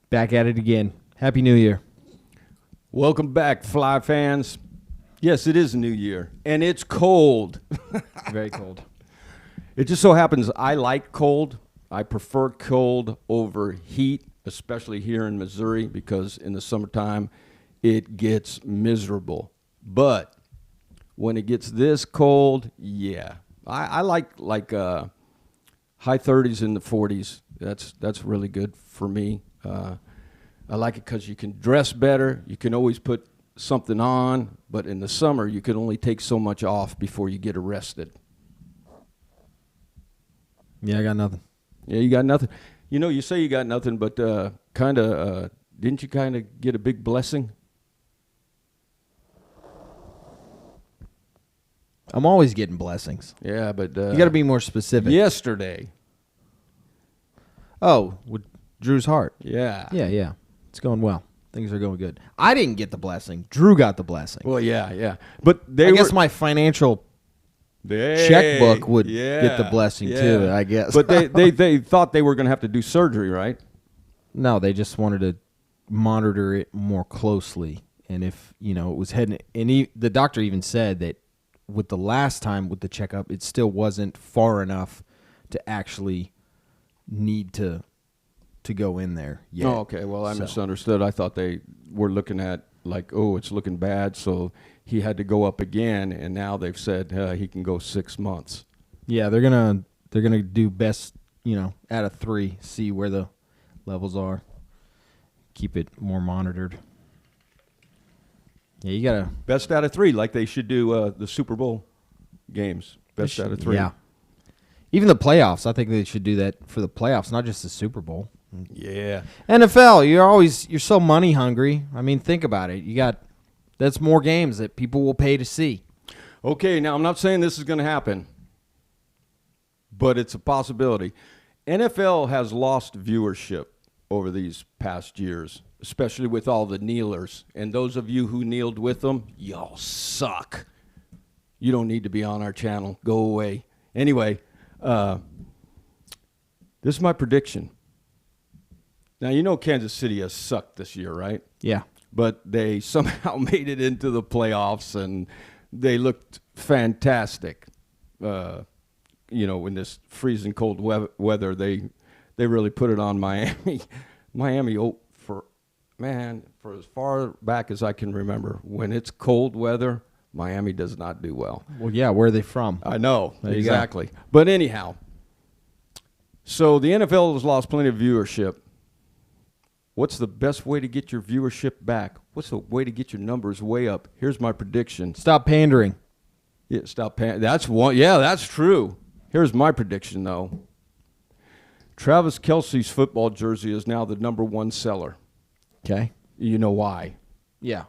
Back at it again. Happy New Year. Welcome back, Fly fans. Yes, it is New Year, and it's cold. Very cold. It just so happens I like cold. I prefer cold over heat, especially here in Missouri, because in the summertime it gets miserable. But when it gets this cold, yeah, I like high 30s in the 40s. That's really good for me. I like it because you can dress better. You can always put something on, but in the summer you can only take so much off before you get arrested. Yeah, I got nothing. Yeah, you got nothing. You know, you say you got nothing, but didn't you kind of get a big blessing? I'm always getting blessings. Yeah, but You got to be more specific. yesterday. Oh, with Drew's heart. Yeah. Yeah. It's going well. Things are going good. I didn't get the blessing. Drew got the blessing. Well, yeah. But I guess my financial Hey, checkbook would get the blessing too, I guess. But they thought they were going to have to do surgery, right? No, they just wanted to monitor it more closely. And if, it was heading, and the doctor even said that with the last time with the checkup, it still wasn't far enough to actually need to go in there yet. Oh, okay. Well, I misunderstood. I thought they were looking at it's looking bad, so he had to go up again, and now they've said he can go 6 months. Yeah, they're gonna do best, out of 3, see where the levels are, keep it more monitored. Yeah, you gotta Best out of 3, like they should do the Super Bowl games. Best out of 3. Yeah, even the playoffs. I think they should do that for the playoffs, not just the Super Bowl. Yeah. NFL, you're so money hungry. I mean, think about it. That's more games that people will pay to see. Okay, now I'm not saying this is going to happen, but it's a possibility. NFL has lost viewership over these past years, especially with all the kneelers. And those of you who kneeled with them, y'all suck. You don't need to be on our channel. Go away. Anyway, this is my prediction. Now, Kansas City has sucked this year, right? Yeah. But they somehow made it into the playoffs, and they looked fantastic. In this freezing cold weather, they really put it on Miami. Miami, for as far back as I can remember, when it's cold weather, Miami does not do well. Well, yeah, where are they from? I know, There you exactly. Go. But anyhow, so the NFL has lost plenty of viewership. What's the best way to get your viewership back? What's the way to get your numbers way up? Here's my prediction. Stop pandering. Yeah, stop pandering. That's one. Yeah, that's true. Here's my prediction, though. Travis Kelce's football jersey is now the #1 seller. Okay. You know why? Yeah.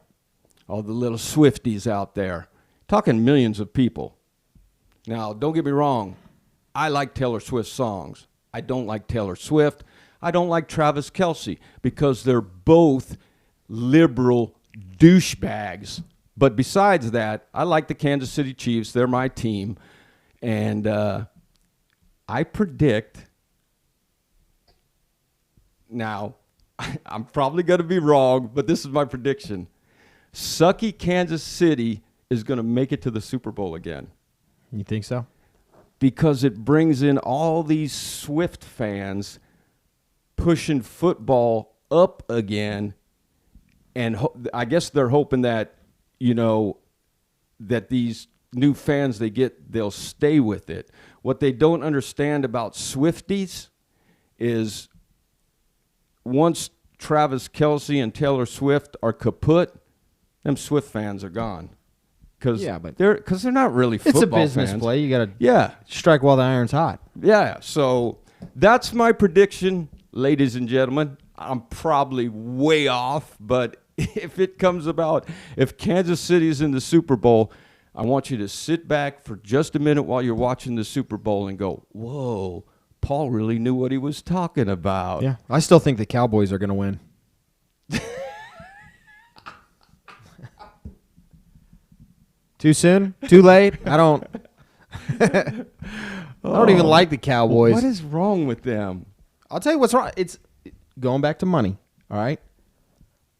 All the little Swifties out there. Talking millions of people. Now, don't get me wrong. I like Taylor Swift songs. I don't like Taylor Swift. I don't like Travis Kelce because they're both liberal douchebags. But besides that, I like the Kansas City Chiefs. They're my team. And I predict, now, I'm probably going to be wrong, but this is my prediction. Sucky Kansas City is going to make it to the Super Bowl again. You think so? Because it brings in all these Swift fans pushing football up again, and I guess they're hoping that that these new fans they get, they'll stay with it. What they don't understand about Swifties is once Travis Kelce and Taylor Swift are kaput, them Swift fans are gone. Because they're not really football fans. It's a business play. You got to strike while the iron's hot. Yeah, so that's my prediction. Ladies and gentlemen, I'm probably way off, but if it comes about, if Kansas City is in the Super Bowl, I want you to sit back for just a minute while you're watching the Super Bowl and go, whoa, Paul really knew what he was talking about. Yeah, I still think the Cowboys are going to win. Too soon? Too late? I don't even like the Cowboys. What is wrong with them? I'll tell you what's wrong. It's going back to money. All right,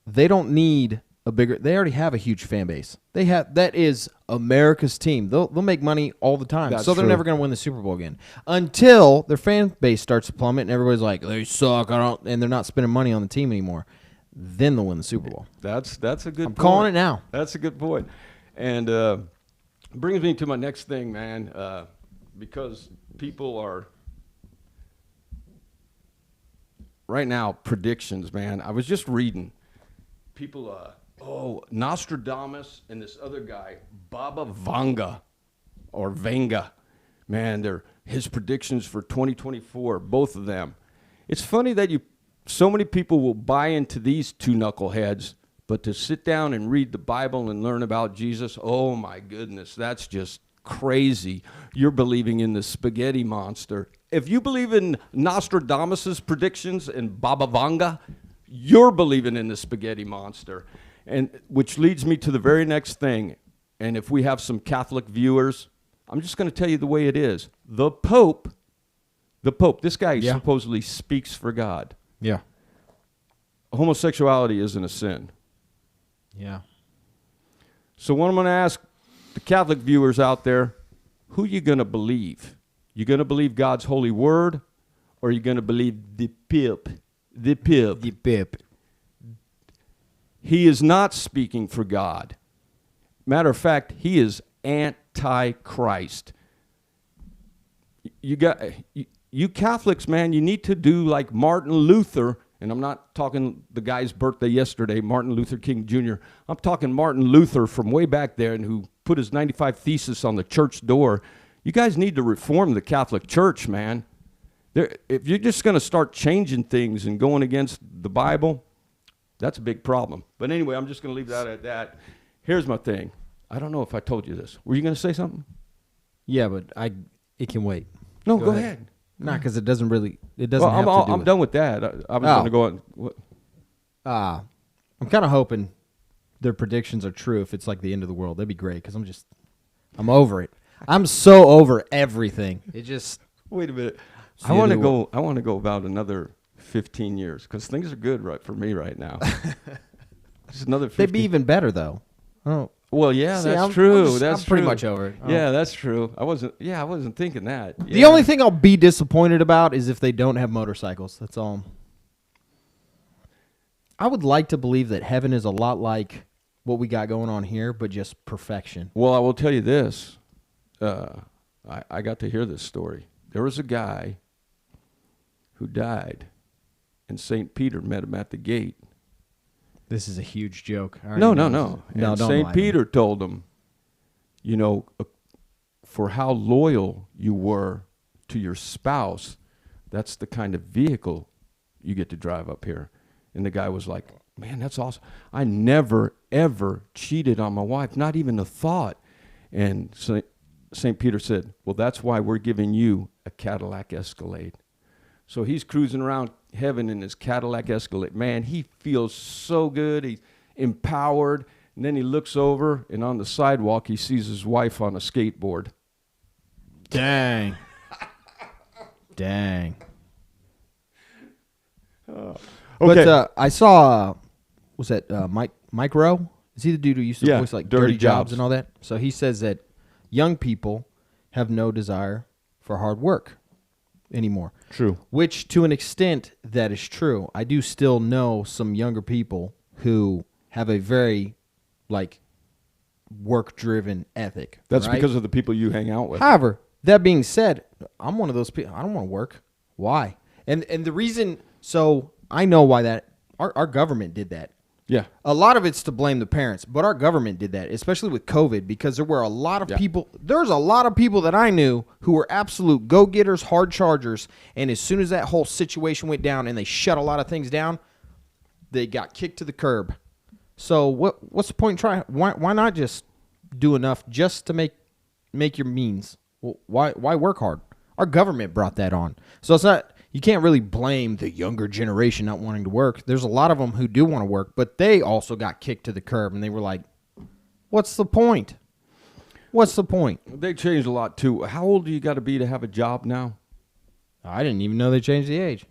they don't need a bigger. They already have a huge fan base. That is America's team. They'll make money all the time. That's so they're true. never going to win the Super Bowl again until their fan base starts to plummet and everybody's like, they suck. And they're not spending money on the team anymore. Then they'll win the Super Bowl. That's a good. I'm calling it now. That's a good point, and brings me to my next thing, man. Because people are right now predictions, man. I was just reading people. Nostradamus and this other guy, Baba Vanga, or Vanga, man. His predictions for 2024, both of them. It's funny that so many people will buy into these two knuckleheads, but to sit down and read the Bible and learn about Jesus, oh my goodness, that's just crazy. You're believing in the spaghetti monster. If you believe in Nostradamus's predictions and Baba Vanga, you're believing in the spaghetti monster. And which leads me to the very next thing. And if we have some Catholic viewers, I'm just going to tell you the way it is. The Pope, this guy supposedly speaks for God. Yeah. Homosexuality isn't a sin. Yeah. So what I'm going to ask the Catholic viewers out there, who are you going to believe? You going to believe God's holy word, or are you going to believe the Pope? The Pope. The Pope. He is not speaking for God. Matter of fact, he is anti-Christ. You Catholics, man, you need to do like Martin Luther, and I'm not talking the guy's birthday yesterday, Martin Luther King Jr. I'm talking Martin Luther from way back there, and who put his 95 Thesis on the church door. You guys need to reform the Catholic Church, man. If you're just going to start changing things and going against the Bible, that's a big problem. But anyway, I'm just going to leave that at that. Here's my thing. I don't know if I told you this. Were you going to say something? Yeah, but it can wait. No, go ahead. Nah, because it doesn't have to do I'm with done with that. I was going to go on. What? I'm kind of hoping their predictions are true if it's like the end of the world. That'd be great because I'm over it. I'm so over everything. It just. Wait a minute. I want to go about another 15 years because things are good for me right now. Just another 15. They'd be even better though. Oh. Well, yeah, See, that's true. I'm pretty much over it. Yeah, that's true. I wasn't thinking that. Yeah. The only thing I'll be disappointed about is if they don't have motorcycles. That's all. I would like to believe that heaven is a lot like what we got going on here, but just perfection. Well, I will tell you this. I got to hear this story. There was a guy who died, and St. Peter met him at the gate. This is a huge joke. No. No, And St. Peter told him, for how loyal you were to your spouse, that's the kind of vehicle you get to drive up here. And the guy was like, man, that's awesome. I never, ever cheated on my wife, not even a thought. And St. Peter said, well, that's why we're giving you a Cadillac Escalade. So he's cruising around heaven in his Cadillac Escalade. Man, he feels so good. He's empowered. And then he looks over, and on the sidewalk, he sees his wife on a skateboard. Dang. Dang. Okay. But I saw, was that Mike Rowe? Is he the dude who used to voice like Dirty Jobs and all that? So he says that young people have no desire for hard work anymore. True. Which, to an extent, that is true. I do still know some younger people who have a very, work-driven ethic. That's right? because of the people you hang out with. However, that being said, I'm one of those people. I don't want to work. Why? And the reason, so I know why that, our government did that. Yeah. A lot of it's to blame the parents, but our government did that, especially with COVID, because there were a lot of people. There's a lot of people that I knew who were absolute go-getters, hard chargers, and as soon as that whole situation went down and they shut a lot of things down, they got kicked to the curb. So what's the point in trying? Why not just do enough just to make your means? Well, why work hard? Our government brought that on, so it's not. You can't really blame the younger generation not wanting to work. There's a lot of them who do want to work, but they also got kicked to the curb, and they were like, what's the point? What's the point? They changed a lot, too. How old do you got to be to have a job now? I didn't even know they changed the age.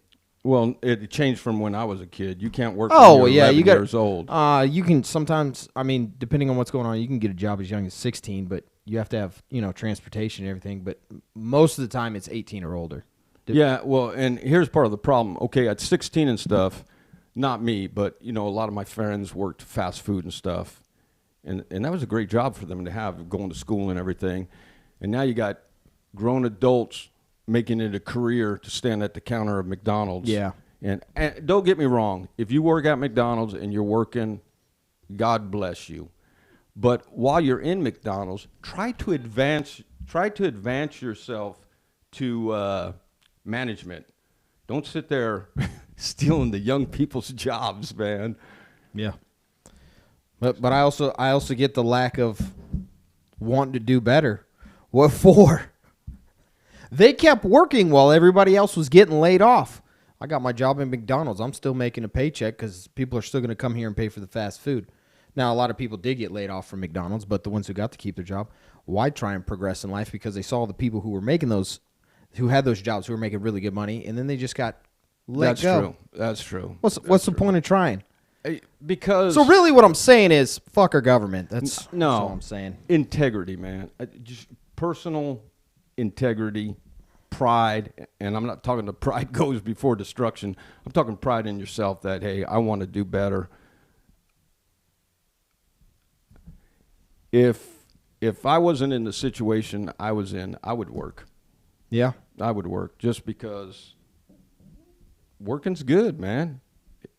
Well, it changed from when I was a kid. You can't work when Oh, you're yeah, 11 you got years old. You can sometimes. I mean, depending on what's going on, you can get a job as young as 16, but you have to have transportation and everything. But most of the time, it's 18 or older. Yeah, well, and here's part of the problem. Okay, at 16 and stuff, not me, but a lot of my friends worked fast food and stuff, and that was a great job for them to have, going to school and everything. And now you got grown adults making it a career to stand at the counter of McDonald's. Yeah. And don't get me wrong, if you work at McDonald's and you're working, God bless you. But while you're in McDonald's, try to advance yourself to management. Don't sit there stealing the young people's jobs, man. Yeah. But I also get the lack of wanting to do better. What for? They kept working while everybody else was getting laid off. I got my job in McDonald's. I'm still making a paycheck because people are still going to come here and pay for the fast food. Now, a lot of people did get laid off from McDonald's, but the ones who got to keep their job, why try and progress in life? Because they saw the people who were making those, who had those jobs, who were making really good money, and then they just got let go. That's true. What's the point of trying? Because So really what I'm saying is fuck our government. That's all I'm saying. Integrity, man. Just personal integrity, pride, and I'm not talking the pride goes before destruction. I'm talking pride in yourself that, hey, I want to do better. If I wasn't in the situation I was in, I would work. Yeah. I would work just because working's good, man.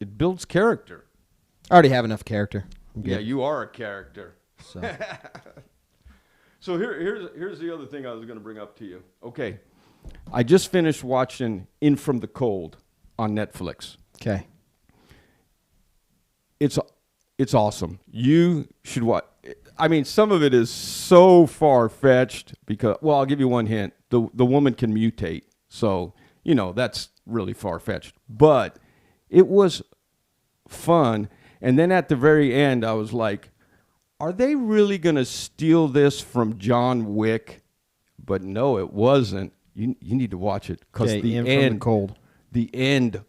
It builds character. I already have enough character. I'm good. Yeah, you are a character. So. So here's the other thing I was going to bring up to you. Okay, I just finished watching In From the Cold on Netflix. Okay. It's awesome. You should watch. I mean, some of it is so far-fetched because, well, I'll give you one hint. The woman can mutate, so that's really far-fetched. But it was fun, and then at the very end, I was like, are they really going to steal this from John Wick? But no, it wasn't. You need to watch it because the end, cold. The end,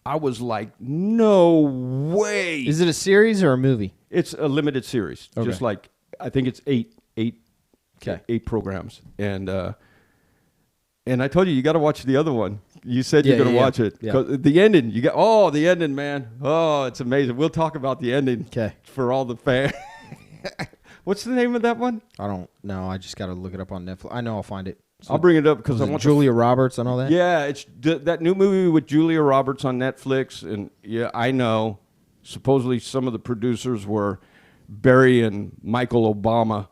I was like, no way. Is it a series or a movie? It's a limited series. Okay. Just like, I think it's eight Okay. programs. And I told you got to watch the other one. You said you're going to watch it. Yeah. 'Cause the ending, the ending, man. Oh, it's amazing. We'll talk about the ending. Okay. For all the fans. What's the name of that one? I don't know. I just got to look it up on Netflix. I know I'll find it. So, I'll bring it up because I want Julia Roberts and all that. Yeah, it's that new movie with Julia Roberts on Netflix, and yeah, I know. Supposedly, some of the producers were Barry and Michael Obama,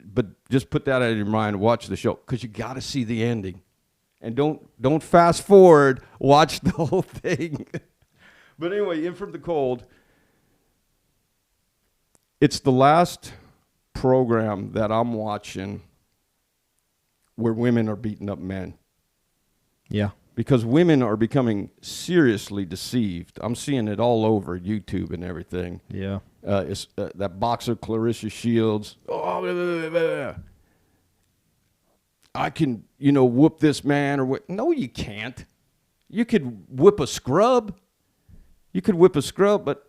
but just put that out of your mind. Watch the show because you got to see the ending, and don't fast forward. Watch the whole thing. But anyway, In From the Cold. It's the last program that I'm watching where women are beating up men. Yeah. Because women are becoming seriously deceived. I'm seeing it all over YouTube and everything. Yeah. It's that boxer Clarissa Shields. Oh, blah, blah, blah, blah. I can, whoop this man or what? No, you can't. You could whip a scrub. But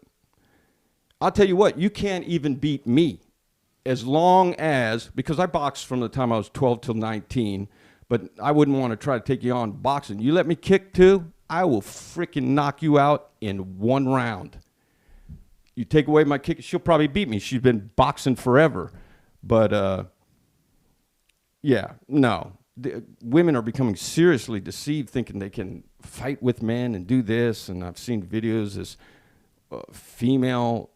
I'll tell you what, you can't even beat me. As long as, because I boxed from the time I was 12 till 19, but I wouldn't want to try to take you on boxing. You let me kick too, I will freaking knock you out in one round. You take away my kick, she'll probably beat me. She's been boxing forever. But, yeah, no. Women are becoming seriously deceived, thinking they can fight with men and do this. And I've seen videos, this female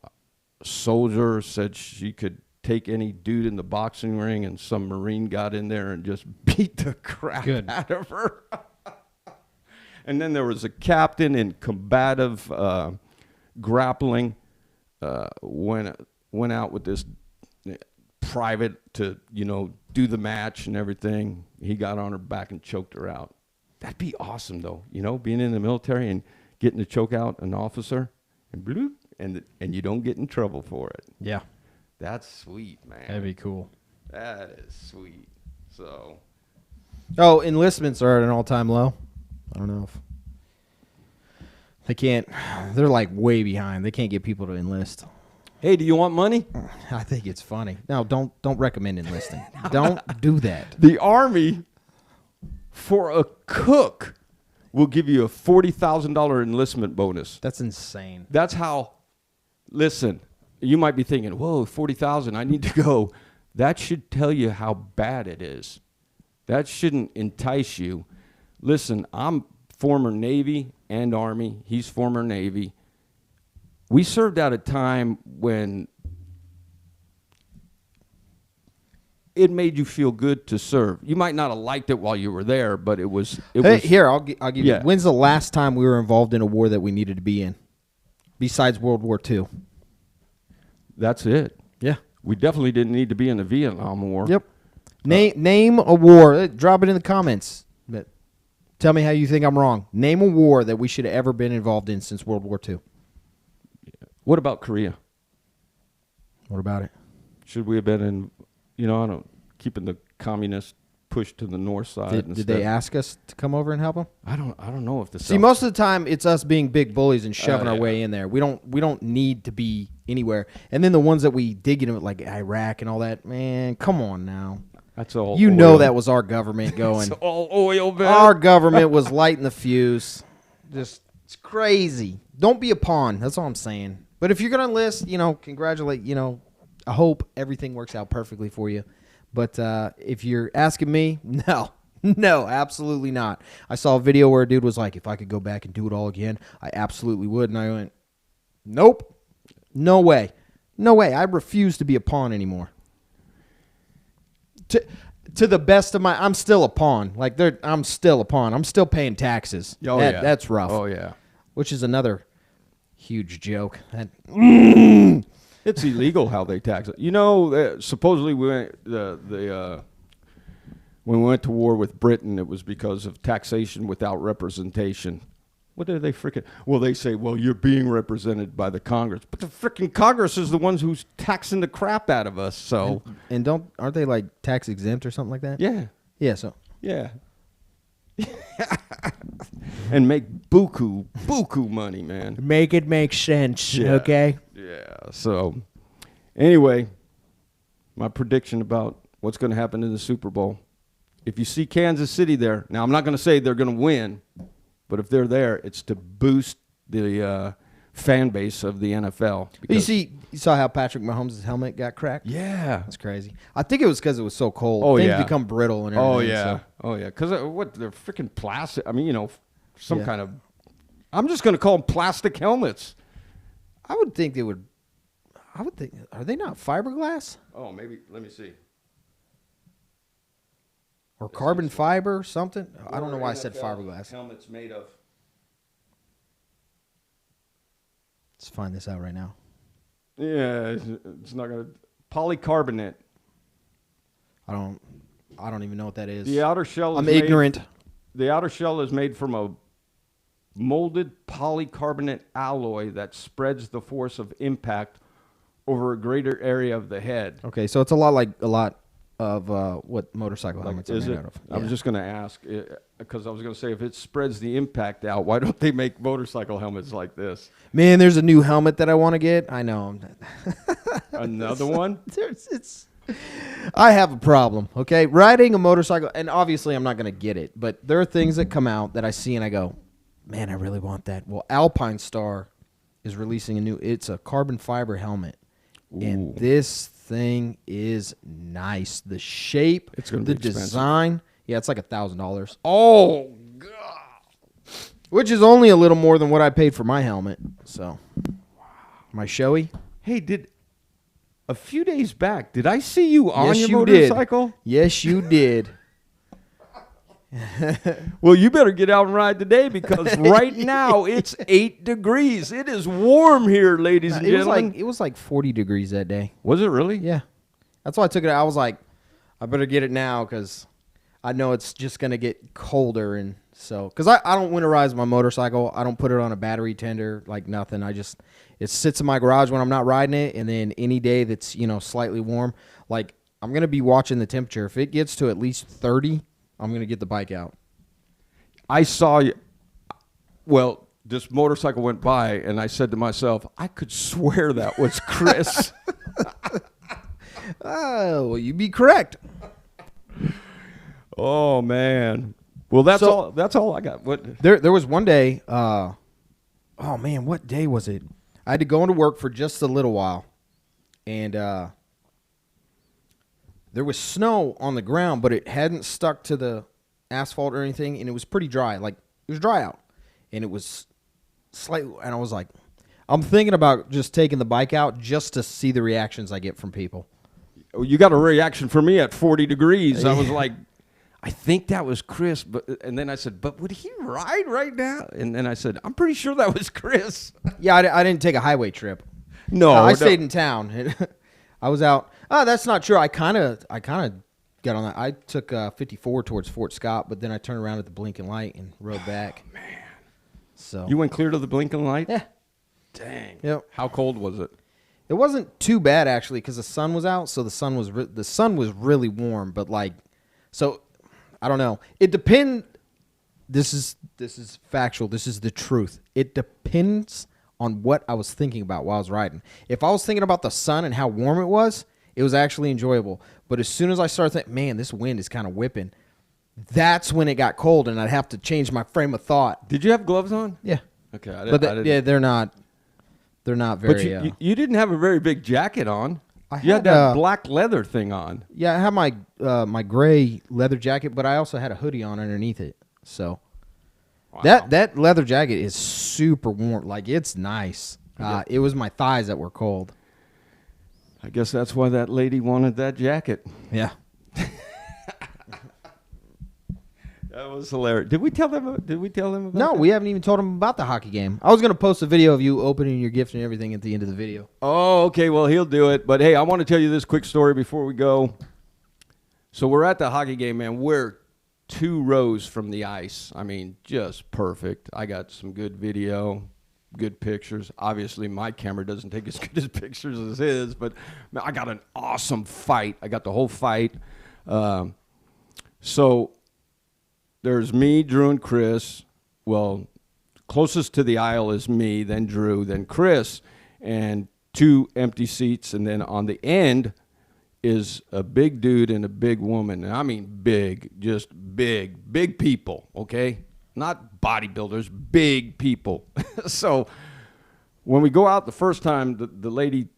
soldier said she could take any dude in the boxing ring, and some Marine got in there and just beat the crap out of her. And then there was a captain in combative grappling, went out with this private to, do the match and everything. He got on her back and choked her out. That'd be awesome, though, being in the military and getting to choke out an officer, and bloop, and you don't get in trouble for it. Yeah. That's sweet, man. That'd be cool. That is sweet. So. Oh, enlistments are at an all-time low. I don't know if They can't. They're like way behind. They can't get people to enlist. Hey, do you want money? I think it's funny. No, don't recommend enlisting. Don't do that. The Army, for a cook, will give you a $40,000 enlistment bonus. That's insane. That's how. Listen, you might be thinking, "Whoa, 40,000! I need to go." That should tell you how bad it is. That shouldn't entice you. Listen, I'm former Navy and Army. He's former Navy. We served at a time when it made you feel good to serve. You might not have liked it while you were there, but it was. Here, I'll give Yeah. you. When's the last time we were involved in a war that we needed to be in, besides World War II? That's it. Yeah. We definitely didn't need to be in the Vietnam War. Yep. Name a war. Drop it in the comments. But tell me how you think I'm wrong. Name a war that we should have ever been involved in since World War II. What about Korea? What about it? Should we have been in, I don't, keeping the communist push to the north side? Did instead? they ask us to come over and help them? I don't know if the See, most of the time it's us being big bullies and shoving our yeah. way in there. We don't need to be anywhere. And then the ones that we did get in, like Iraq and all that, man, come on now. That's all. You oil. know that was our government going. It's all oil, man. Our government was lighting the fuse. Just it's crazy. Don't be a pawn. That's all I'm saying. But if you're gonna enlist, congratulate. I hope everything works out perfectly for you. But if you're asking me, no, absolutely not. I saw a video where a dude was like, if I could go back and do it all again, I absolutely would. And I went, nope, no way. I refuse to be a pawn anymore. To the best of I'm still a pawn. I'm still a pawn. I'm still paying taxes. Oh, yeah. That's rough. Oh, yeah. Which is another huge joke. It's illegal how they tax it. Supposedly when we went to war with Britain, it was because of taxation without representation. What do they freaking? Well, they say, well, you're being represented by the Congress, but the freaking Congress is the ones who's taxing the crap out of us. So, and aren't they like tax exempt or something like that? yeah, So yeah, and make buku money, man. make it make sense. Yeah. Okay. Yeah. So, anyway, my prediction about what's going to happen in the Super Bowl. If you see Kansas City there, now I'm not going to say they're going to win, but if they're there, it's to boost the fan base of the NFL. You saw how Patrick Mahomes' helmet got cracked? Yeah. That's crazy. I think it was because it was so cold. Oh, Things yeah. become brittle and everything. Oh, yeah. So. Oh, yeah. Because they're freaking plastic. I mean, some Yeah. kind of, I'm just going to call them plastic helmets. I would think, are they not fiberglass? Oh, maybe, let me see. Or carbon fiber or something? I don't know why I said fiberglass. Helmets made of. Let's find this out right now. Yeah, it's not going to. Polycarbonate. I don't even know what that is. The outer shell is I'm ignorant. The outer shell is made from a molded polycarbonate alloy that spreads the force of impact over a greater area of the head. Okay, so it's a lot of what motorcycle helmets Is are it? made out of. I was just going to ask, because I was going to say, if it spreads the impact out, why don't they make motorcycle helmets like this? Man, there's a new helmet that I want to get. I know. Another one? I have a problem, okay? Riding a motorcycle, and obviously I'm not going to get it, but there are things that come out that I see and I go, man, I really want that. Well, Alpine Star is releasing it's a carbon fiber helmet. Ooh. And this thing is nice. The shape, It's gonna the be expensive. design. Yeah, it's like $1,000. Oh, God. Which is only a little more than what I paid for my helmet. So, my Shoei. Hey, a few days back, did I see you on Yes, your you did. motorcycle? Yes, you did. Well, you better get out and ride today because right now it's 8 degrees. It is warm here, ladies and gentlemen. It was like 40 degrees that day. Was it really? Yeah. That's why I took it. I was like, I better get it now because I know it's just going to get colder. And so, because I don't winterize my motorcycle. I don't put it on a battery tender, like nothing. It sits in my garage when I'm not riding it. And then any day that's, slightly warm, like I'm going to be watching the temperature. If it gets to at least 30, I'm going to get the bike out. I saw you. Well, this motorcycle went by, and I said to myself, I could swear that was Chris. Oh, well, you'd be correct. Oh man. Well, that's So- all. That's all I got. What? There was one day. Oh man, what day was it? I had to go into work for just a little while, and there was snow on the ground, but it hadn't stuck to the asphalt or anything, and it was pretty dry. Like it was dry out, and it was slightly. And I was like, I'm thinking about just taking the bike out just to see the reactions I get from people. You got a reaction from me at 40 degrees. I was like, I think that was Chris. And then I said, but would he ride right now? And then I said, I'm pretty sure that was Chris. Yeah, I didn't take a highway trip. No, I no. stayed in town. I was out. Oh, that's not true. I kind of got on that. I took 54 towards Fort Scott, but then I turned around at the blinking light and rode back. Man. So You went clear to the blinking light? yeah, Dang. Yep. How cold was it? it wasn't too bad actually because the sun was out, so the sun was really warm. But like, so I don't know. It depends. This is factual. This is the truth. It depends on what I was thinking about while I was riding. If I was thinking about the sun and how warm it was actually enjoyable. But as soon as I started thinking, man, this wind is kind of whipping, that's when it got cold, and I'd have to change my frame of thought. Did you have gloves on? Yeah, Okay. yeah, they're not very. But you didn't have a very big jacket on. I You had had, that black leather thing on. yeah, I had my my gray leather jacket, but I also had a hoodie on underneath it. So Wow. that leather jacket is super warm. Like it's nice. It was my thighs that were cold. I guess that's why that lady wanted that jacket. Yeah. That was hilarious. Did we tell them about No, that? we haven't even told them about the hockey game. I was gonna post a video of you opening your gift and everything at the end of the video. Oh, okay. Well, he'll do it. But hey, I want to tell you this quick story before we go. So we're at the hockey game, man. We're 2 rows from the ice. I mean, just perfect. I got some good video, good pictures. Obviously, my camera doesn't take as good as pictures as his, but man, I got an awesome fight. I got the whole fight. So there's me, Drew, and Chris. Well, closest to the aisle is me, then Drew, then Chris, and 2 empty seats. And then on the end is a big dude and a big woman. And I mean big, just big people, okay? Not bodybuilders, big people. So when we go out the first time, the lady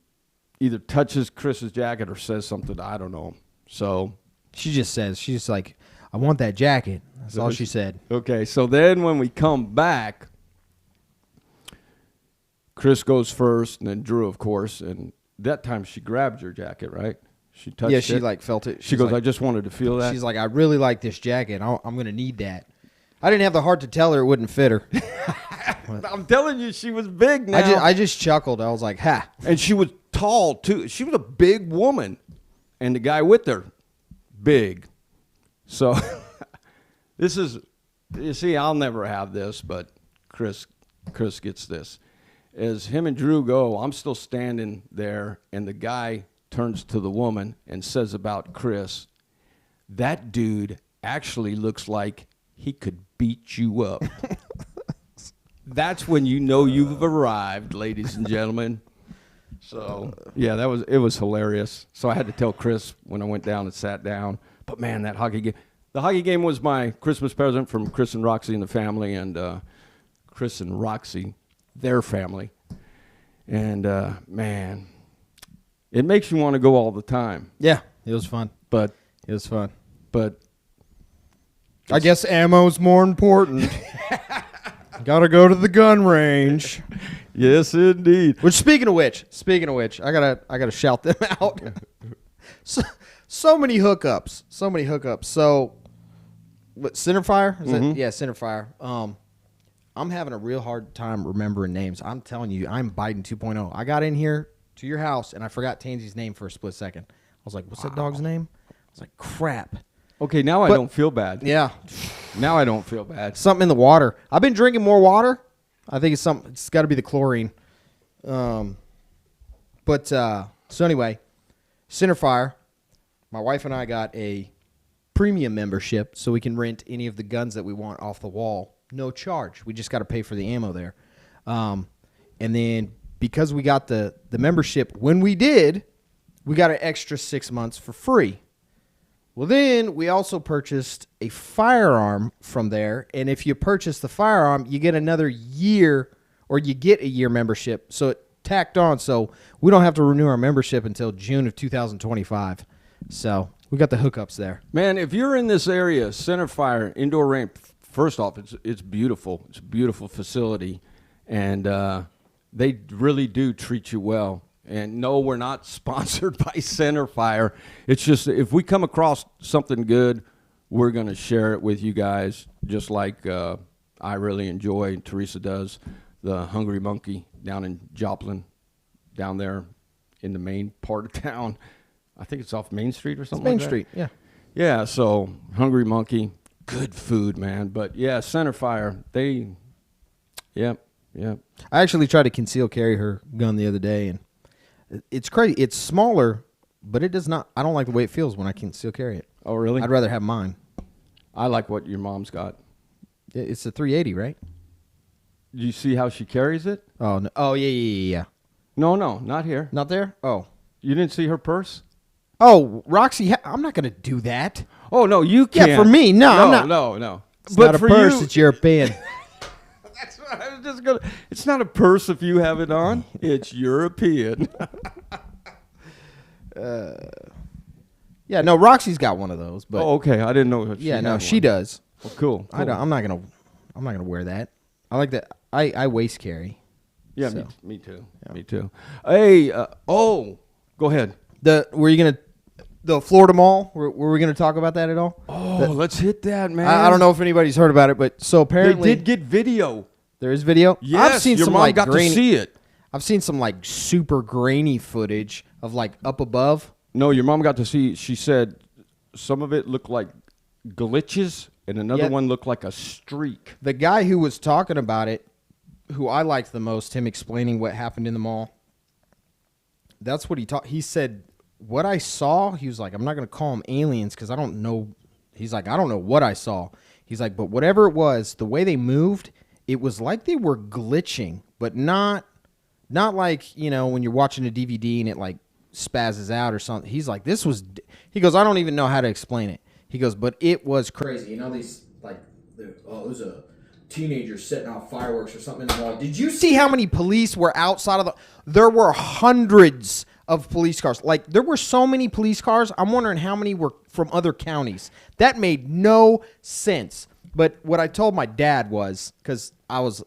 either touches Chris's jacket or says something, I don't know. So She just says, she's like, I want that jacket. That's all she said. okay, so then when we come back, Chris goes first, and then Drew, of course. And that time she grabbed your jacket, right? She touched it. Yeah, she like felt it. She She's goes, like, I just wanted to feel that. she's like, I really like this jacket. I'm gonna need that. I didn't have the heart to tell her it wouldn't fit her. I'm telling you, she was big now. I just chuckled. I was like, ha. And she was tall, too. She was a big woman. And the guy with her, big. So this is, you see, I'll never have this, but Chris gets this. As him and Drew go, I'm still standing there, and the guy turns to the woman and says about Chris, that dude actually looks like he could beat you up. That's when you know you've arrived, ladies and gentlemen. So, yeah, it was hilarious. So I had to tell Chris when I went down and sat down. But, man, the hockey game was my Christmas present from Chris and Roxy and the family, and Chris and Roxy, their family. And, man, it makes you want to go all the time. Yeah, it was fun. But It was fun. I I guess ammo's more important. Gotta go to the gun range. yes, indeed. Which, speaking of which, I gotta shout them out. so many hookups. So, what, Centerfire? Is that? Yeah, Centerfire. I'm having a real hard time remembering names. I'm telling you, I'm Biden 2.0. I got in here to your house and I forgot Tansy's name for a split second. I was like, "What's that dog's name?" I was like, "Crap." Okay, now I But- don't feel bad. Yeah, Now I don't feel bad. something in the water. I've been drinking more water. I think it's something. It's got to be the chlorine. So anyway, Centerfire. My wife and I got a premium membership, so we can rent any of the guns that we want off the wall no charge. We just got to pay for the ammo there. And then because we got the membership when we did, we got an extra 6 months for free. Well, then we also purchased a firearm from there. And if you purchase the firearm, you get another year, or you get a year membership. So it tacked on. So we don't have to renew our membership until June of 2025. So we got the hookups there. Man, if you're in this area, Center Fire Indoor Range, first off, it's beautiful. It's a beautiful facility. And they really do treat you well. And no, we're not sponsored by Center Fire. It's just if we come across something good, we're going to share it with you guys, just like I really enjoy, Teresa does, the Hungry Monkey down in Joplin, down there in the main part of town. I think it's off Main Street or something Main like Street, that. yeah. Yeah, so Hungry Monkey, good food, man. But, yeah, Center Fire, yep. I actually tried to conceal carry her gun the other day, and it's crazy. It's smaller, but it does not. I don't like the way it feels when I conceal carry it. Oh, really? I'd rather have mine. I like what your mom's got. It's a 380, right? Do you see how she carries it? Oh, no. Oh, yeah. No, not here. Not there? Oh. You didn't see her purse? Oh, Roxy, I'm not going to do that. Oh, no, you can't. Yeah, for me, no, I'm not. No. It's not a purse, it's European. That's what I was just going to. It's not a purse if you have it on. It's European. Yeah, no, Roxy's got one of those. But oh, okay. I didn't know. She does. Well, cool. I'm not gonna wear that. I like that. I waist carry. Yeah, so. me too. Yeah. Me too. Hey, go ahead. Were you gonna the Florida Mall? Were we gonna talk about that at all? Oh, let's hit that, man. I don't know if anybody's heard about it, but so apparently they did get video. There is video. Yes, I've seen your some mom like got grainy, to see it. I've seen some like super grainy footage of like up above. No, your mom got to see. She said some of it looked like glitches, and another one looked like a streak. The guy who was talking about it, who I liked the most, him explaining what happened in the mall. That's what he taught. He said, what I saw, he was like, I'm not going to call them aliens because I don't know. He's like, I don't know what I saw. He's like, but whatever it was, the way they moved, it was like they were glitching, but not like, you know, when you're watching a DVD and it like spazzes out or something. He's like, he goes, I don't even know how to explain it. He goes, but it was crazy. You know, these like, it was a teenager setting off fireworks or something in the mall. Did you see how many police were outside of there were hundreds of police cars. Like, there were so many police cars. I'm wondering how many were from other counties. That made no sense. But what I told my dad was, because as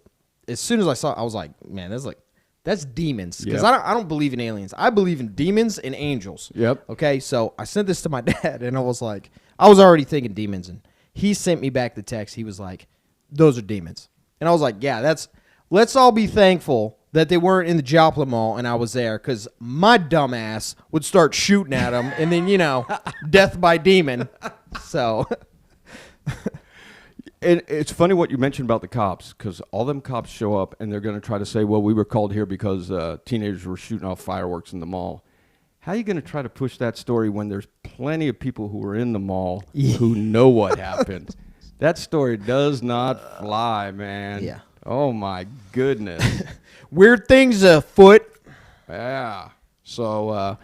soon as I saw it, I was like, man, that's demons. Because I don't believe in aliens. I believe in demons and angels. Yep. Okay, so I sent this to my dad, and I was like, I was already thinking demons. And he sent me back the text. He was like, those are demons. And I was like, yeah, let's all be thankful that they weren't in the Joplin Mall and I was there, because my dumbass would start shooting at them and then, you know, death by demon. So... It's funny what you mentioned about the cops, because all them cops show up and they're going to try to say, well, we were called here because teenagers were shooting off fireworks in the mall. How are you going to try to push that story when there's plenty of people who were in the mall who know what happened? That story does not fly, man. Yeah. Oh, my goodness. Weird things afoot. Yeah. So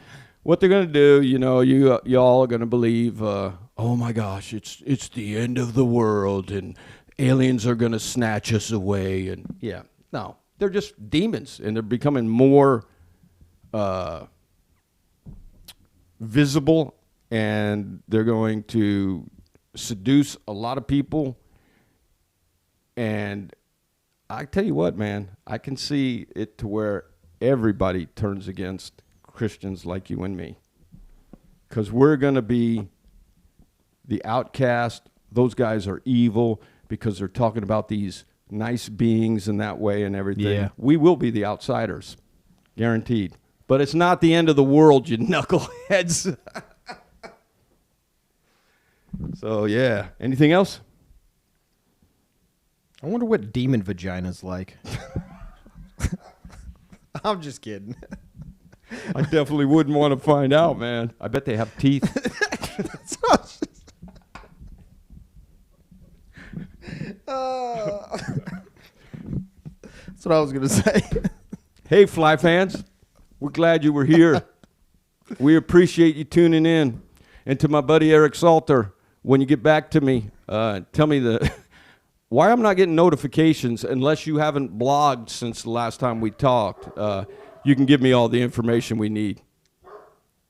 what they're going to do, you know, y'all are going to believe, oh my gosh, it's the end of the world and aliens are going to snatch us away. And yeah, no, they're just demons, and they're becoming more visible, and they're going to seduce a lot of people. And I tell you what, man, I can see it to where everybody turns against Christians like you and me, because we're going to be the outcast. Those guys are evil because they're talking about these nice beings in that way and everything. Yeah. We will be the outsiders, guaranteed. But it's not the end of the world, you knuckleheads. So, yeah. Anything else? I wonder what demon vagina's like. I'm just kidding. I definitely wouldn't want to find out, man. I bet they have teeth. what I was gonna say. Hey, Fly fans, we're glad you were here. We appreciate you tuning in. And to my buddy Eric Salter, when you get back to me, tell me why I'm not getting notifications unless you haven't blogged since the last time we talked. You can give me all the information we need.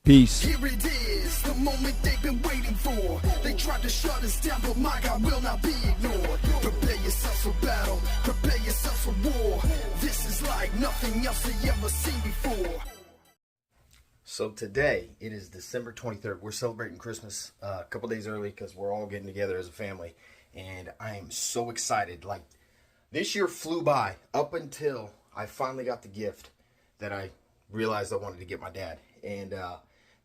Peace. Here it is, the moment they've been waiting for. They tried to shut us down, but my God will not be ignored. Prepare yourselves for battle, prepare yourselves for war. This is like nothing else they ever seen before. So today, it is December 23rd. We're celebrating Christmas a couple days early because we're all getting together as a family. And I am so excited. Like, this year flew by up until I finally got the gift that I realized I wanted to get my dad. And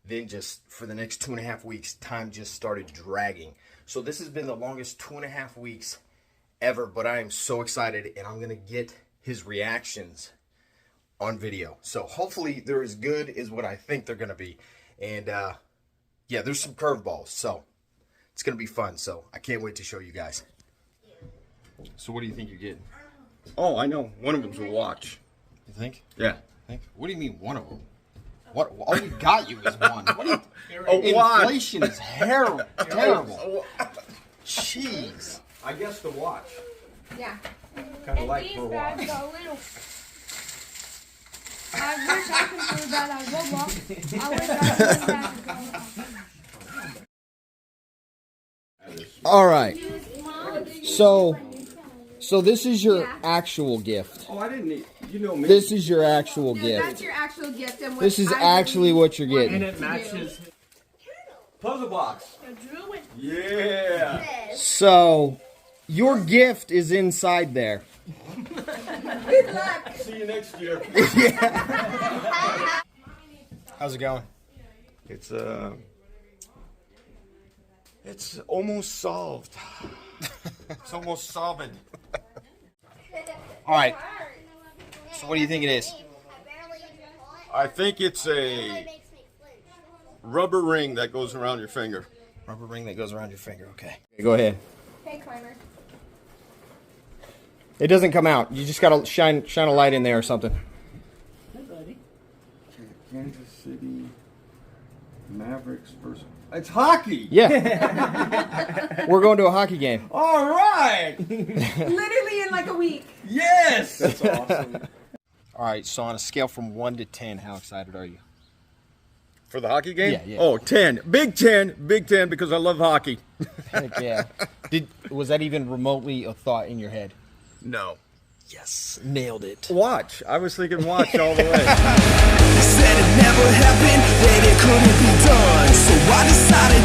then just for the next 2.5 weeks, time just started dragging. So this has been the longest 2.5 weeks ever. But I am so excited, and I'm going to get his reactions on video. So hopefully they're as good as what I think they're going to be. And yeah, there's some curveballs. So it's going to be fun. So I can't wait to show you guys. So what do you think you're getting? Oh, I know. One of them's a watch. You think? Yeah. What do you mean one of them? What? All we got you is one. What do you? A watch. Inflation is terrible. Jeez. I guess the watch. Yeah. Kind of And like these for a bags watch. are little. I wish I could do that at Roblox. I wish I could do that. All right. So this is your actual gift. Oh, I didn't need. You know me. This is your actual That's gift. your actual gift. And what This is I actually really what you're wanted getting. to do. matches. Puzzle box. I drew it. Yeah. So your gift is inside there. Good luck. See you next year. How's it going? It's almost solved. It's almost solved. All right. So what do you think it is? I think it's a rubber ring that goes around your finger. Rubber ring that goes around your finger. Okay. Go ahead. Hey, Climber. It doesn't come out. You just gotta shine a light in there or something. Kansas City Mavericks versus. It's hockey. Yeah. We're going to a hockey game. All right. Literally in like a week. Yes. That's awesome. All right. So on a scale from 1 to 10, how excited are you? For the hockey game? Yeah. Oh, 10. Big 10 because I love hockey. Heck yeah. Was that even remotely a thought in your head? No. Yes. Nailed it. Watch. I was thinking watch all the way. Said it never happened, that it couldn't be done. So I decided